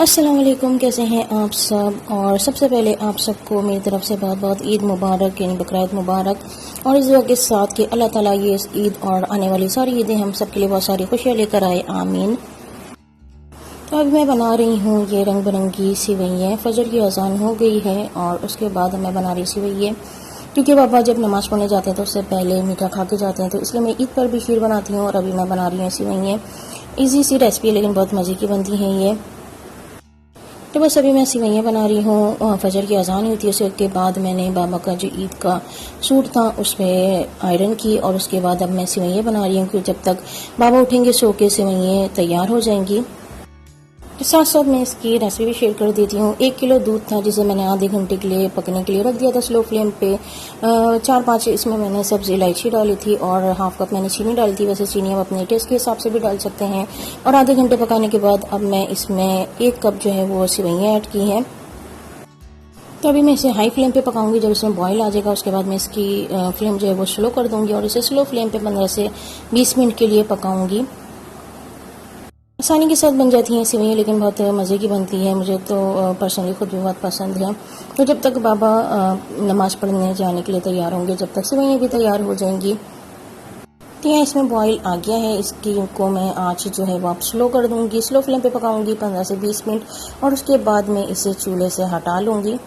अस्सलाम वालेकुम, कैसे हैं आप सब। और सबसे पहले आप सबको मेरी तरफ से बहुत बहुत ईद मुबारक, यानी बकरीद मुबारक। और इस दुआ के साथ कि अल्लाह ताला ये ईद और आने वाली सारी ईदें हम सब के लिए बहुत सारी खुशियाँ लेकर आए, आमीन। तो अब मैं बना रही हूँ ये रंग बिरंगी सिवैयाँ। फजर की अजान हो गई है और उसके बाद मैं बना रही सिवैयाँ, क्योंकि पापा जब नमाज़ पढ़ने जाते हैं तो उससे पहले मीठा खा के जाते हैं, तो इसलिए मैं ईद पर भी खीर बनाती हूँ और अभी मैं बना रही हूँ सिवैयाँ। ईजी सी रेसिपी है लेकिन बहुत मज़े की बनती हैं ये। तो बस अभी मैं सिवैयाँ बना रही हूँ। फजर की अजान हुई थी, उसके बाद मैंने बाबा का जो ईद का सूट था उस पर आयरन की और उसके बाद अब मैं सिवैयाँ बना रही हूँ, क्योंकि जब तक बाबा उठेंगे सो के सिवैयाँ तैयार हो जाएंगी। साथ साथ मैं इसकी रेसिपी भी शेयर कर देती हूँ। 1 किलो दूध था जिसे मैंने आधे घंटे के लिए पकने के लिए रख दिया था स्लो फ्लेम पे। 4-5 इसमें मैंने सब्ज़ी इलायची डाली थी और हाफ कप मैंने चीनी डाली थी। वैसे चीनी आप अपने टेस्ट के हिसाब से भी डाल सकते हैं। और आधे घंटे पकाने के बाद अब मैं इसमें 1 कप जो है वो सिवैयाँ ऐड की हैं। तो अभी मैं इसे हाई फ्लेम पे पकाऊंगी। जब इसमें बॉईल आ जाएगा उसके बाद मैं इसकी फ्लेम जो है वो स्लो कर दूंगी और इसे स्लो फ्लेम पे 15 से 20 मिनट के लिए पकाऊंगी। आसानी के साथ बन जाती हैं सिवैयाँ, लेकिन बहुत मज़े की बनती है। मुझे तो पर्सनली खुद भी बहुत पसंद है। तो जब तक बाबा नमाज़ पढ़ने जाने के लिए तैयार होंगे, जब तक सिवैयाँ भी तैयार हो जाएंगी। तो यहाँ इसमें बॉईल आ गया है, इसकी को मैं आँच जो है वो आप स्लो कर दूँगी। स्लो फ्लेम पे पकाऊँगी 15 से 20 मिनट और उसके बाद मैं इसे चूल्हे से हटा लूँगी।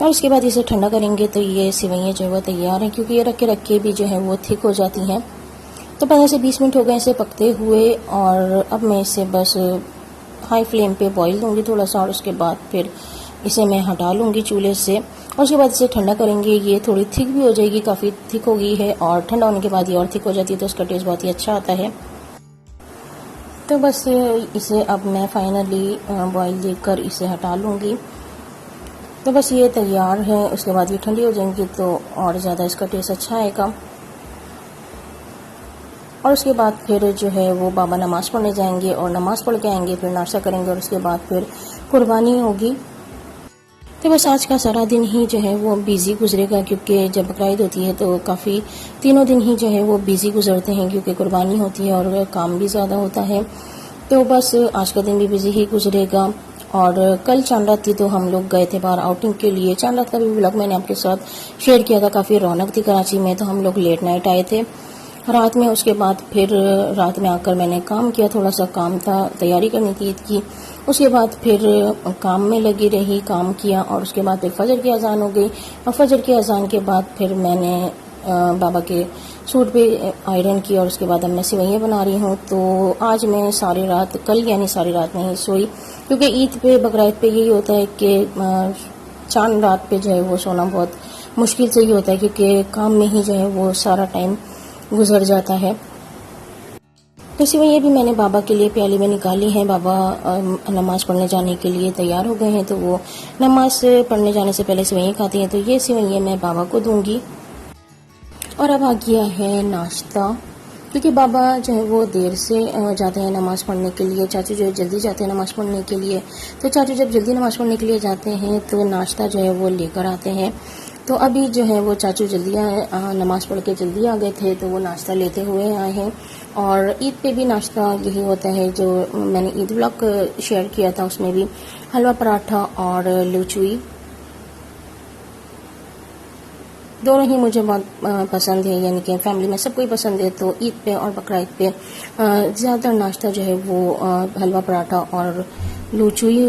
और उसके बाद इसे ठंडा करेंगे तो ये सिवैयाँ जो है वो तैयार हैं, क्योंकि ये रख के भी जो है वो थिक हो जाती हैं। तो 15 से 20 मिनट हो गए इसे पकते हुए और अब मैं इसे बस हाई फ्लेम पे बॉईल दूंगी थोड़ा सा और उसके बाद फिर इसे मैं हटा लूँगी चूल्हे से और उसके बाद इसे ठंडा करेंगे। ये थोड़ी थिक भी हो जाएगी, काफ़ी थिक हो गई है और ठंडा होने के बाद ये और थिक हो जाती है, तो उसका टेस्ट बहुत ही अच्छा आता है। तो बस इसे अब मैं फाइनली बॉईल देकर इसे हटा लूँगी। तो बस ये तैयार है। उसके बाद ये ठंडी हो जाएंगी तो और ज़्यादा इसका टेस्ट अच्छा आएगा। और उसके बाद फिर जो है वो बाबा नमाज़ पढ़ने जाएंगे और नमाज़ पढ़ के आएंगे, फिर नाश्ता करेंगे और उसके बाद फिर कुर्बानी होगी। तो बस आज का सारा दिन ही जो है वो बिज़ी गुजरेगा, क्योंकि जब बकरीद होती है तो काफ़ी तीनों दिन ही जो है वो बिज़ी गुजरते हैं, क्योंकि कुर्बानी होती है और काम भी ज़्यादा होता है। तो बस आज का दिन भी बिज़ी ही गुजरेगा। और कल चांद रात थी तो हम लोग गए थे बाहर आउटिंग के लिए। चांद रात का भी व्लॉग मैंने आपके साथ शेयर किया था। काफ़ी रौनक थी कराची में, तो हम लोग लेट नाइट आए थे रात में। उसके बाद फिर रात में आकर मैंने काम किया, थोड़ा सा काम था, तैयारी करनी थी ईद की। उसके बाद फिर काम में लगी रही, काम किया और उसके बाद फिर फजर की अजान हो गई। और फजर की अजान के बाद फिर मैंने बाबा के सूट पे आयरन की और उसके बाद अब मैं सिवैयाँ बना रही हूँ। तो आज मैं सारी रात, कल यानी सारी रात नहीं सोई, क्योंकि ईद पे बकरीद पे यही होता है कि चांद रात पे जो है वो सोना बहुत मुश्किल से ही होता है, क्योंकि काम में ही जो है वो सारा टाइम गुजर जाता है। तो सिवैयाँ भी मैंने बाबा के लिए प्याली में निकाली हैं। बाबा नमाज़ पढ़ने जाने के लिए तैयार हो गए हैं, तो वो नमाज़ पढ़ने जाने से पहले सिवैयाँ खाती हैं, तो ये सिवैयाँ मैं बाबा को दूंगी। और अब आ गया है नाश्ता, क्योंकि बाबा जो है वो देर से जाते हैं नमाज़ पढ़ने के लिए। चाचू जो है जल्दी जाते हैं नमाज़ पढ़ने के लिए। तो चाचू जब जल्दी नमाज़ पढ़ने के लिए जाते हैं तो नाश्ता जो है वो लेकर आते हैं। तो अभी जो है वो चाचू जल्दी नमाज़ पढ़ के जल्दी आ गए थे, तो वो नाश्ता लेते हुए आए हैं। और ईद पे भी नाश्ता यही होता है जो मैंने ईद व्लॉग शेयर किया था, उसमें भी हलवा पराठा और लुचुई दोनों ही मुझे बहुत पसंद है, यानी कि फैमिली में सबको ही पसंद है। तो ईद पे और बकरीद पे ज़्यादातर नाश्ता जो है वो हलवा पराठा और लुचुई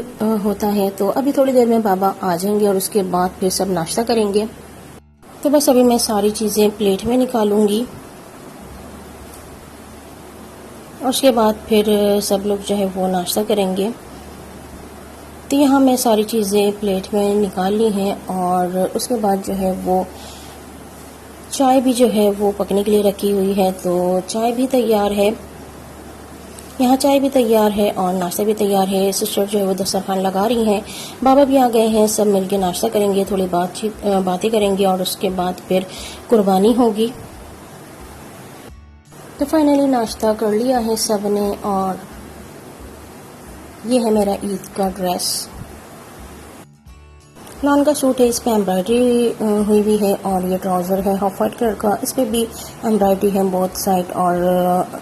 होता है। तो अभी थोड़ी देर में बाबा आ जाएंगे और उसके बाद फिर सब नाश्ता करेंगे। तो बस अभी मैं सारी चीज़ें प्लेट में निकालूंगी और उसके बाद फिर सब लोग जो है वो नाश्ता करेंगे। तो यहाँ मैं सारी चीज़ें प्लेट में निकाल ली हैं और उसके बाद जो है वो चाय भी जो है वो पकने के लिए रखी हुई है। तो चाय भी तैयार है, यहाँ चाय भी तैयार है और नाश्ता भी तैयार है। सिस्टर जो है वो दस्तरखान लगा रही हैं, बाबा भी आ गए हैं, सब मिलके नाश्ता करेंगे, थोड़ी बातें करेंगे और उसके बाद फिर कुर्बानी होगी। तो फाइनली नाश्ता कर लिया है सब ने और ये है मेरा ईद का ड्रेस। लॉन का सूट है, इस पर एम्ब्रॉयडरी हुई हुई है और ये ट्राउज़र है ऑफ वाइट कलर का, इस पर भी एम्ब्रॉयडरी है बोथ साइड और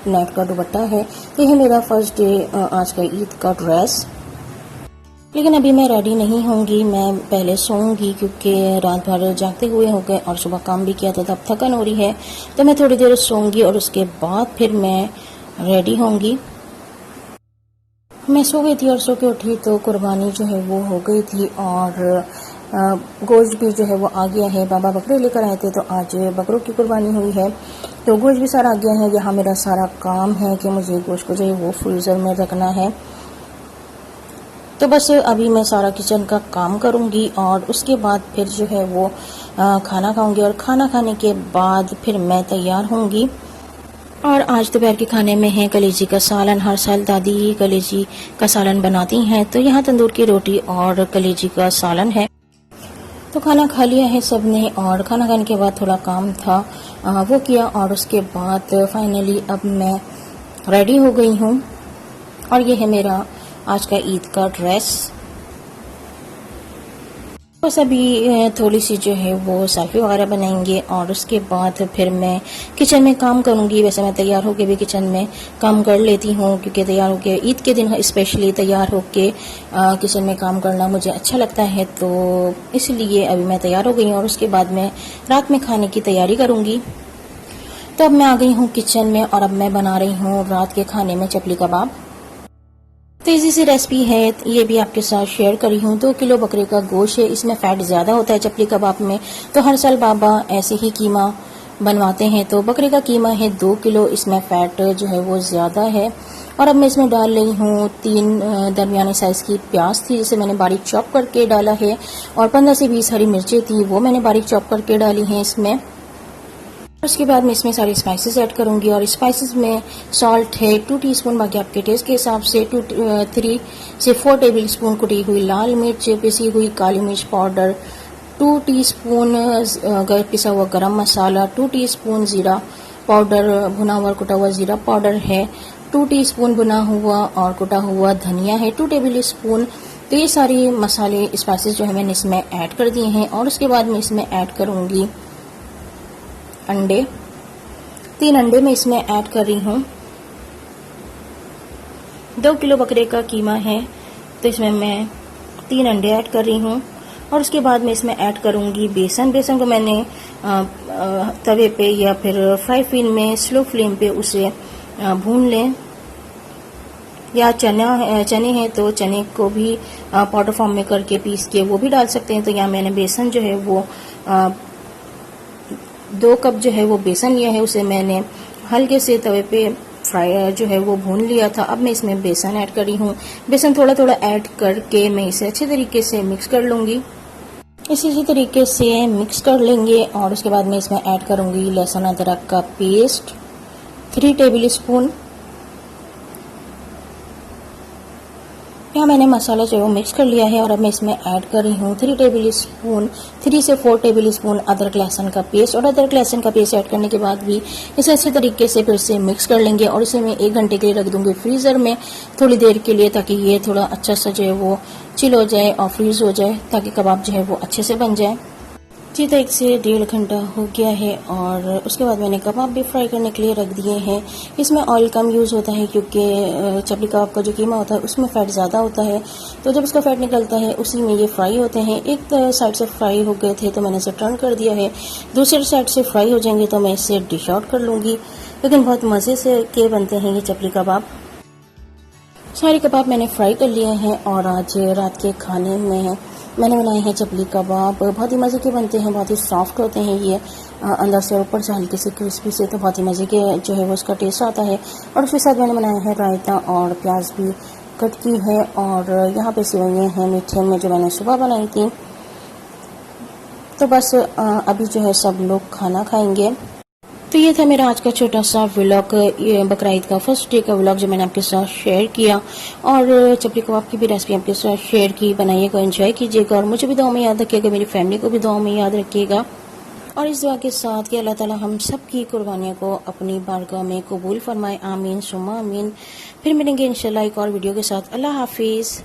नेट का दुपट्टा है। ये है मेरा फर्स्ट डे आज का ईद का ड्रेस। लेकिन अभी मैं रेडी नहीं होंगी, मैं पहले सोऊंगी क्योंकि रात भर जागते हुए हो गए और सुबह काम भी किया था, तब थकन हो रही है। तो मैं थोड़ी देर सोऊंगी और उसके बाद फिर मैं रेडी होंगी। मैं सो गई थी और सो के उठी तो कुर्बानी जो है वो हो गई थी और गोश्त भी जो है वो आ गया है। बाबा बकरे लेकर आए थे तो आज बकरों की कुर्बानी हुई है, तो गोश्त भी सारा आ गया है। यहाँ मेरा सारा काम है कि मुझे गोश्त को जो है वो फ्रीज़र में रखना है। तो बस अभी मैं सारा किचन का काम करूंगी और उसके बाद फिर जो है वो खाना खाऊंगी और खाना खाने के बाद फिर मैं तैयार होंगी। और आज दोपहर के खाने में है कलेजी का सालन। हर साल दादी कलेजी का सालन बनाती हैं, तो यहाँ तंदूर की रोटी और कलेजी का सालन है। तो खाना खा लिया है सबने और खाना खाने के बाद थोड़ा काम था वो किया और उसके बाद फाइनली अब मैं रेडी हो गई हूँ। और ये है मेरा आज का ईद का ड्रेस। बस अभी थोड़ी सी जो है वो सेल्फी वगैरह बनाएंगे और उसके बाद फिर मैं किचन में काम करूंगी। वैसे मैं तैयार होके भी किचन में काम कर लेती हूँ क्योंकि तैयार होके ईद के दिन स्पेशली तैयार होके किचन में काम करना मुझे अच्छा लगता है, तो इसलिए अभी मैं तैयार हो गई हूँ और उसके बाद मैं रात में खाने की तैयारी करूंगी। तो अब मैं आ गई हूँ किचन में और अब मैं बना रही हूँ रात के खाने में चपली कबाब। तो इजी सी रेसिपी है, ये भी आपके साथ शेयर करी हूँ। 2 किलो बकरे का गोश्त है, इसमें फैट ज़्यादा होता है चपली कबाब में, तो हर साल बाबा ऐसे ही कीमा बनवाते हैं। तो बकरे का कीमा है 2 किलो, इसमें फैट जो है वो ज़्यादा है। और अब मैं इसमें डाल रही हूँ 3 दरमियाने साइज़ की प्याज थी जिसे मैंने बारीक चॉप करके डाला है, और 15 से 20 हरी मिर्चें थी वो मैंने बारीक चॉप करके डाली हैं इसमें। उसके बाद मैं इसमें सारी स्पाइसेस ऐड करूंगी और स्पाइसेस में सॉल्ट है 2 टीस्पून, बाकी आपके टेस्ट के हिसाब से 3 से 4 टेबल स्पून कुटी हुई लाल मिर्च, पिसी हुई काली मिर्च पाउडर, 2 टीस्पून पिसा हुआ गरम मसाला, 2 टीस्पून जीरा पाउडर, भुना हुआ कुटा हुआ जीरा पाउडर है, 2 टीस्पून भुना हुआ और कुटा हुआ धनिया है, 2 टेबल स्पून। तो ये सारे मसाले स्पाइसेस जो है मैंने इसमें ऐड कर दिए हैं। और उसके बाद मैं इसमें ऐड करूंगी अंडे। 3 अंडे मैं इसमें ऐड कर रही हूँ। 2 किलो बकरे का कीमा है तो इसमें मैं 3 अंडे ऐड कर रही हूँ। और उसके बाद मैं इसमें ऐड करूँगी बेसन। बेसन को मैंने तवे पे या फिर फ्राई पैन में स्लो फ्लेम पे उसे भून लें, या चने हैं तो चने को भी पाउडर फॉर्म में करके पीस के वो भी डाल सकते हैं। तो यहाँ मैंने बेसन जो है वो 2 कप जो है वो बेसन लिया है, उसे मैंने हल्के से तवे पे फ्राई जो है वो भून लिया था। अब मैं इसमें बेसन ऐड कर रही हूँ। बेसन थोड़ा थोड़ा ऐड करके मैं इसे अच्छे तरीके से मिक्स कर लूँगी। इसी तरीके से मिक्स कर लेंगे और उसके बाद मैं इसमें ऐड करूँगी लहसुन अदरक का पेस्ट 3 टेबल स्पून। यहाँ मैंने मसाला जो है वो मिक्स कर लिया है और अब मैं इसमें ऐड कर रही हूँ 3 से 4 टेबल स्पून अदरक लहसुन का पेस्ट। और अदरक लहसुन का पेस्ट ऐड करने के बाद भी इसे अच्छे तरीके से फिर से मिक्स कर लेंगे और इसे मैं 1 घंटे के लिए रख दूंगी फ्रीज़र में थोड़ी देर के लिए, ताकि ये थोड़ा अच्छा सा जो है वो चिल हो जाए और फ्रीज हो जाए, ताकि कबाब जो है वो अच्छे से बन जाए। जी, तो 1 से 1.5 घंटा हो गया है और उसके बाद मैंने कबाब भी फ्राई करने के लिए रख दिए हैं। इसमें ऑयल कम यूज़ होता है क्योंकि चपली कबाब का जो कीमा होता है उसमें फ़ैट ज़्यादा होता है, तो जब उसका फ़ैट निकलता है उसी में ये फ्राई होते हैं। एक साइड से फ्राई हो गए थे तो मैंने इसे टर्न कर दिया है, दूसरी साइड से फ्राई हो जाएंगे तो मैं इसे डिश आउट कर लूँगी। लेकिन बहुत मज़े से के बनते हैं ये चपली कबाब। सारे कबाब मैंने फ्राई कर लिए हैं और आज रात के खाने में मैंने बनाए हैं चपली कबाब। बहुत ही मज़े के बनते हैं, बहुत ही सॉफ्ट होते हैं ये, अंदर से ऊपर से हल्के से क्रिस्पी से, तो बहुत ही मज़े के जो है वो उसका टेस्ट आता है। और उसके साथ मैंने बनाया है रायता और प्याज भी कट की है। और यहाँ पे सेवइयाँ हैं मीठे में जो मैंने सुबह बनाई थी। तो बस अभी जो है सब लोग खाना खाएंगे। तो ये था मेरा आज का छोटा सा व्लॉग, बकरा ईद का फर्स्ट डे का व्लॉग जो मैंने आपके साथ शेयर किया। और चपली कबाब की भी रेसिपी आपके साथ शेयर की। बनाइएगा, एंजॉय कीजिएगा और मुझे भी दुआ में याद रखिएगा, मेरी फैमिली को भी दुआ में याद रखिएगा। और इस दुआ के साथ कि अल्लाह ताला हम सब की कुर्बानियों को अपनी बारगाह में कबूल फरमाए। आमीन सुम्मा आमीन। फिर मिलेंगे इंशाल्लाह एक और वीडियो के साथ। अल्लाह हाफिज़।